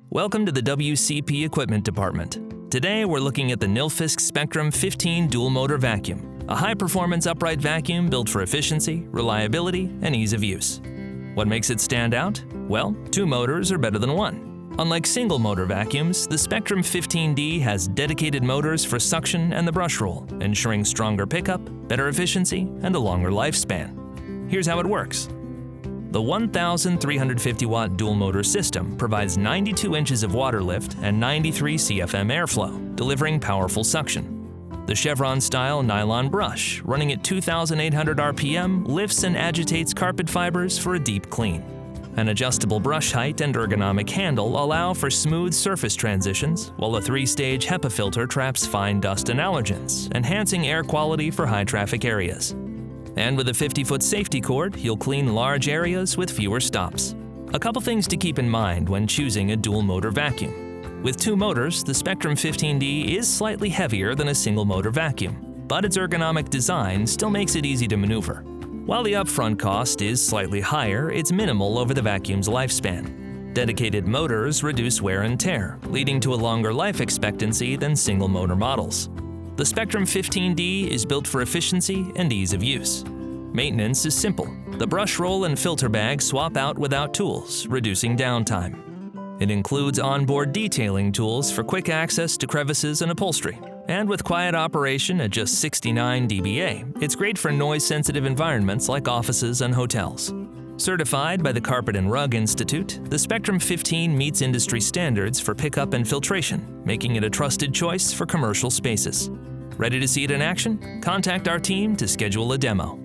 Welcome to the WCP Equipment Department. Today we're looking at the Nilfisk Spectrum 15 dual motor vacuum, a high-performance upright vacuum built for efficiency, reliability, and ease of use. What makes it stand out? Well, two motors are better than one. Unlike single motor vacuums, the Spectrum 15D has dedicated motors for suction and the brush roll, ensuring stronger pickup, better efficiency, and a longer lifespan. Here's how it works. The 1,350-watt dual-motor system provides 92 inches of water lift and 93 CFM airflow, delivering powerful suction. The chevron-style nylon brush, running at 2,800 RPM, lifts and agitates carpet fibers for a deep clean. An adjustable brush height and ergonomic handle allow for smooth surface transitions, while a 3-stage HEPA filter traps fine dust and allergens, enhancing air quality for high-traffic areas. And with a 50-foot safety cord, you'll clean large areas with fewer stops. A couple things to keep in mind when choosing a dual-motor vacuum. With two motors, the Spectrum 15D is slightly heavier than a single-motor vacuum, but its ergonomic design still makes it easy to maneuver. While the upfront cost is slightly higher, it's minimal over the vacuum's lifespan. Dedicated motors reduce wear and tear, leading to a longer life expectancy than single-motor models. The Spectrum 15D is built for efficiency and ease of use. Maintenance is simple. The brush roll and filter bag swap out without tools, reducing downtime. It includes onboard detailing tools for quick access to crevices and upholstery. And with quiet operation at just 69 dBA, it's great for noise-sensitive environments like offices and hotels. Certified by the Carpet and Rug Institute, the Spectrum 15 meets industry standards for pickup and filtration, making it a trusted choice for commercial spaces. Ready to see it in action? Contact our team to schedule a demo.